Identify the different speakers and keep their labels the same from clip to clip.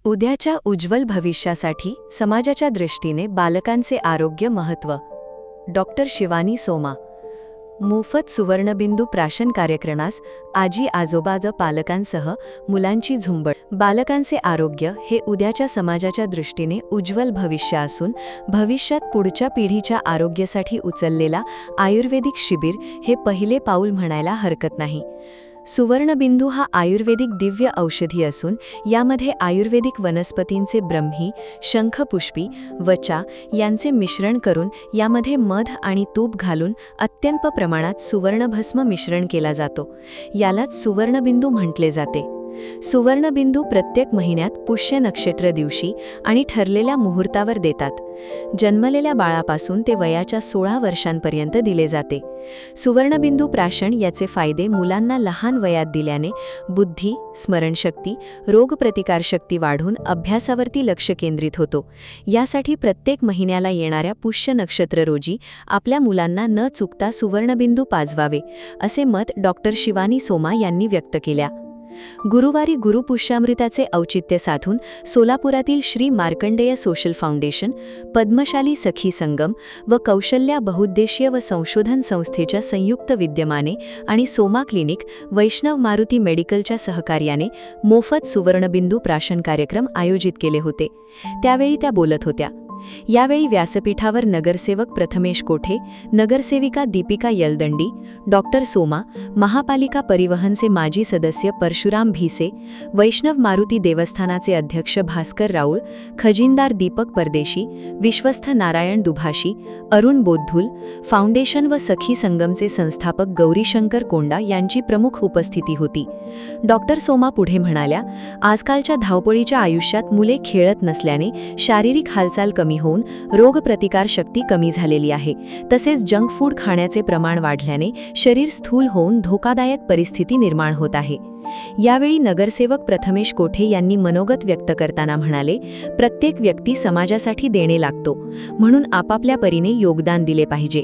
Speaker 1: उद्याच्या उज्ज्वल भविष्यासाठी समाजाच्या दृष्टीने बालकांचे आरोग्य महत्त्व. डॉक्टर शिवानी सोमा. मोफत सुवर्णबिंदू प्राशन कार्यक्रमास आजी आजोबा पालकांसह मुलांची झुंबड. बालकांचे आरोग्य हे उद्याच्या समाजाच्या दृष्टीने उज्ज्वल भविष्य असून भविष्यात पुढच्या पिढीच्या आरोग्यासाठी उचललेला आयुर्वेदिक शिबिर हे पहिले पाऊल म्हणायला हरकत नाही. सुवर्णबिंदू हा आयुर्वेदिक दिव्य औषधी असून यामध्ये आयुर्वेदिक वनस्पतींचे ब्रह्मी, शंखपुष्पी, वचा यांचे मिश्रण करून यामध्ये मध आणि तूप घालून अत्यल्प प्रमाणात सुवर्णभस्म मिश्रण केला जातो. यालाच सुवर्णबिंदू म्हटले जाते. सुवर्णबिंदू प्रत्येक महिन्यात पुष्य नक्षत्र दिवशी आणि ठरलेल्या मुहूर्तावर देतात. जन्मलेल्या बाळापासून ते वयाच्या 16 वर्षांपर्यंत दिले जाते. सुवर्णबिंदू प्राशन याचे फायदे मुलांना लहान वयात दिल्याने बुद्धी, स्मरणशक्ती, रोगप्रतिकारशक्ती वाढून अभ्यासावरती लक्ष केंद्रित होतो. यासाठी प्रत्येक महिन्याला येणाऱ्या पुष्य नक्षत्र रोजी आपल्या मुलांना न चुकता सुवर्णबिंदू पाजवावे, असे मत डॉक्टर शिवानी सोमा यांनी व्यक्त केल्या. गुरुवारी गुरुपुष्यामृताचे औचित्य साधून सोलापुरातील श्री मार्कंडेय सोशल फाउंडेशन, पद्मशाली सखी संगम व कौशल्या बहुउद्देशीय व संशोधन संस्थेच्या संयुक्त विद्यमाने आणि सोमा क्लिनिक, वैष्णव मारुती मेडिकलच्या सहकार्याने मोफत सुवर्णबिंदू प्राशन कार्यक्रम आयोजित केले होते. त्यावेळी त्या बोलत होत्या. यावेळी व्यासपीठावर नगरसेवक प्रथमेश कोठे, नगरसेविका दीपिका यलदंडी, डॉक्टर सोमा, महापालिका परिवहनचे माजी सदस्य परशुराम भिसे, वैष्णव मारुती देवस्थानाचे अध्यक्ष भास्कर राऊळ, खजिनदार दीपक परदेशी, विश्वस्थ नारायण दुभाषी, अरुण बोद्धुल, फाउंडेशन व सखी संगमचे संस्थापक गौरीशंकर कोंडा यांची प्रमुख उपस्थिती होती. डॉक्टर सोमा पुढे म्हणाल्या, आजकालच्या धावपळीच्या आयुष्यात मुले खेळत नसल्याने शारीरिक हालचाल कमी होऊन रोगप्रतिकार शक्ती कमी झालेली आहे. तसेच जंक फूड खाण्याचे प्रमाण वाढल्याने शरीर स्थूल होऊन धोकादायक परिस्थिती निर्माण होत आहे. यावेळी नगरसेवक प्रथमेश कोठे यांनी मनोगत व्यक्त करताना म्हणाले, प्रत्येक व्यक्ती समाजासाठी देणे लागतो, म्हणून आपापल्या परीने योगदान दिले पाहिजे.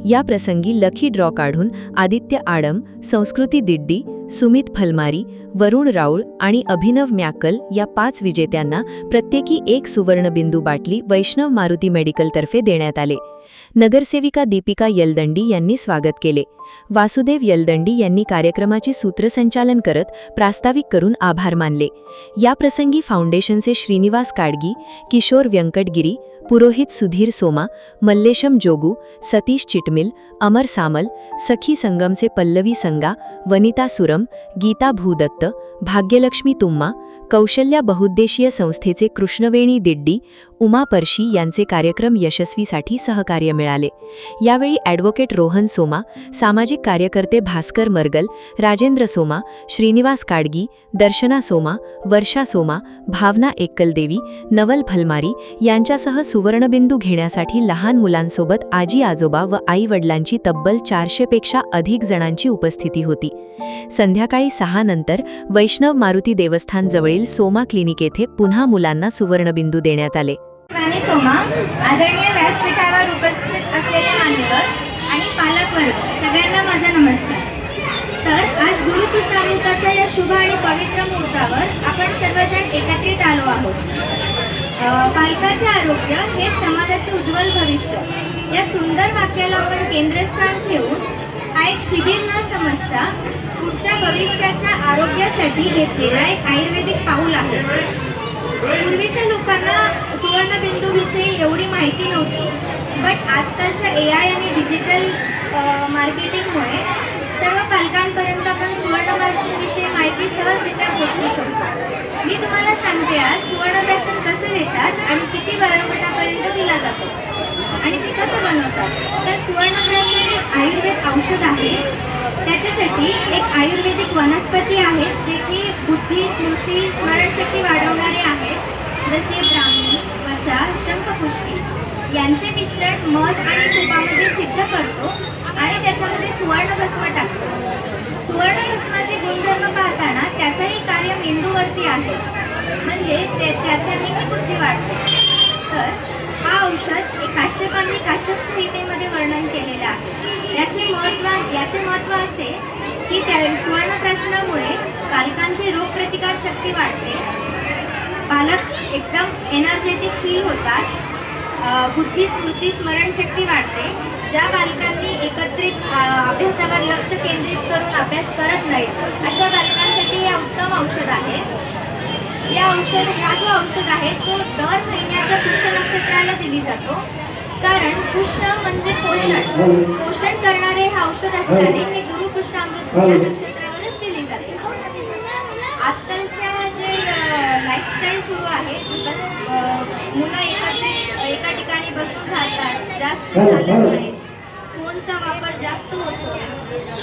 Speaker 1: या प्रसंगी लकी ड्रॉ काढून आदित्य आडम, संस्कृती दिड्डी, सुमित फलमारी, वरुण राऊळ आणि अभिनव म्याकल या 5 विजेत्यांना प्रत्येकी 1 सुवर्णबिंदू बाटली वैष्णव मारुती मेडिकलतर्फे देण्यात आले. नगरसेविका दीपिका यलदंडी यांनी स्वागत केले. वासुदेव यलदंडी यांनी कार्यक्रमाचे सूत्रसंचालन करत प्रास्ताविक करून आभार मानले. याप्रसंगी फाउंडेशनचे श्रीनिवास काडगी, किशोर व्यंकटगिरी, पुरोहित सुधीर सोमा, मल्लेशम जोगू, सतीश चिटमिल, अमर सामल, सखी संगमचे पल्लवी संगा, वनिता सुरम, गीता भूदत्त, भाग्यलक्ष्मी तुम्मा, कौशल्या बहुउद्देशीय संस्थेचे कृष्णवेणी दिड्डी, उमा परशी यांचे कार्यक्रम यशस्वीसाठी सहकार्य मिळाले. यावेळी ॲडव्होकेट रोहन सोमा, सामाजिक कार्यकर्ते भास्कर मरगल, राजेंद्र सोमा, श्रीनिवास काडगी, दर्शना सोमा, वर्षा सोमा, भावना एक्कलदेवी, नवल भलमारी यांच्यासह सुवर्णबिंदू घेण्यासाठी लहान मुलांसोबत आजी आजोबा व आई वडिलांची तब्बल 400 पेक्षा अधिक जणांची उपस्थिती होती. संध्याकाळी 6 नंतर वैष्णव मारुती देवस्थान जवळील सोमा क्लिनिक येथे पुन्हा मुलांना सुवर्णबिंदू देण्यात आले.
Speaker 2: शिवानी सोमा, आदरणीय व्यासपीठावर उपस्थित असलेले मान्यवर आणि पालकवर्ग सगळ्यांना माझा नमस्कार. तर आज गुरुपुष्यामृताच्या या शुभ आणि पवित्र मुहूर्तावर आपण सर्वजण एकत्रित आलो आहोत. बालकाचे आरोग्य हे समाजाचे उज्ज्वल भविष्य या सुंदर वाक्याला आपण केंद्रस्थान ठेवून हा एक शिबिर न समजता पुढच्या भविष्याच्या आरोग्यासाठी घेतलेला एक आयुर्वेदिक पाऊल आहे. पूर्वीच्या लोकांना सुवर्णबिंदूविषयी एवढी माहिती नव्हती, बट आजकालच्या AI आणि डिजिटल मार्केटिंगमुळे सर्व पालकांपर्यंत आपण सुवर्णप्राशनविषयी माहिती सहजरित्या पोहोचवू शकतो. मी तुम्हाला सांगते आज सुवर्णप्राशन कसे देतात आणि किती वयोगटापर्यंत दिला जातो आणि ते कसं बनवतात. तर सुवर्णप्राशन एक आयुर्वेद औषध आहे. त्याच्यासाठी एक आयुर्वेदिक वनस्पती आहेत जे की बुद्धी, स्मृती, स्मरणशक्ती वाढवणारे आहेत, जसे ब्राह्मी, वचा, शंखपुष्पी यांचे मिश्रण मध आणि तुपामध्ये सिद्ध करतो आणि त्याच्यामध्ये सुवर्णभस्म टाकतो. सुवर्णभस्माचे गुणधर्म पाहताना त्याचंही कार्य मेंदूवरती आहे, म्हणजे त्याच्यानेही बुद्धी वाढते. तर हा औषध एक काश्यपांनी काश्यप संहितेमध्ये वर्णन केलेलं आहे. याचे महत्त्व असे की त्या सुवर्णप्राशनामुळे बालकांची रोगप्रतिकार शक्ती वाढते, बालक एकदम एनर्जेटिक फील होतात, बुद्धी, स्मृती, स्मरणशक्ती वाढते. ज्या बालकांनी एकत्रित अभ्यासावर लक्ष केंद्रित करून अभ्यास करत नाहीत अशा बालकांसाठी हे उत्तम औषध आहे. हा जो औषध आहे तो दर महिन्याच्या पुष्य नक्षत्राला दिली जातो. कारण पुष्य म्हणजे पोषण करणारे हे औषध असल्याने हे गुरुपुष्यामृत या नक्षत्रावरच दिले जाते. आजकालच्या जे लाईफस्टाईल सुरू आहे, मुलं एका ठिकाणी बसून राहतात, जास्त चालत नाहीत, फोनचा वापर जास्त होतो.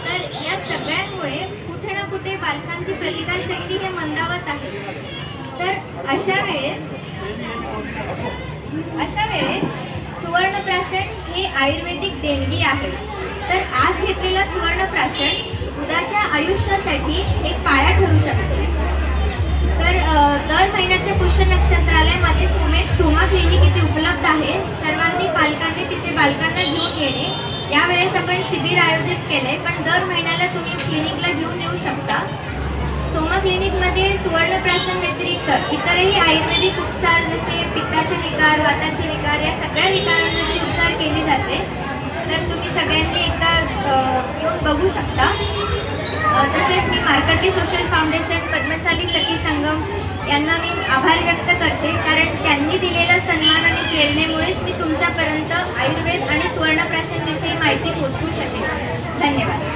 Speaker 2: तर या सगळ्यांमुळे कुठे ना कुठे बालकांची प्रतिकारशक्ती हे मंदावत आहे. तर अशा वेळेस सुवर्णप्राशन हे आयुर्वेदिक देणगी आहे. तर आज घेतलेलं सुवर्णप्राशन उद्याच्या आयुष्यासाठी एक पाया ठरू शकते. तर दर महिन्याच्या पुष्य नक्षत्रालय माझे सोमा क्लिनिक इथे उपलब्ध आहे. सर्वांनी पालकांनी तिथे बालकांना घेऊन येणे. यावेळेस आपण शिबिर आयोजित केले, पण दर महिन्याला तुम्ही क्लिनिकला घेऊन येऊ शकता. सोमा क्लिनिकमध्ये सुवर्णप्राशन व्यतिरिक्त इतरही आयुर्वेदिक उपचार जसे पित्ताचे विकार, वाताचे विकार या सगळ्या विकारांवरती उपचार केले जाते. तर तुम्ही सगळ्यांनी एकदा येऊन बघू शकता. तसेच मी मार्कटी सोशल फाउंडेशन, पद्मशाली सखी संगम यांना मी आभार व्यक्त करते. कारण त्यांनी दिलेला सन्मान आणि प्रेरणेमुळेच मी तुमच्यापर्यंत आयुर्वेद आणि सुवर्णप्राशनविषयी माहिती पोहोचवू शकेन. धन्यवाद.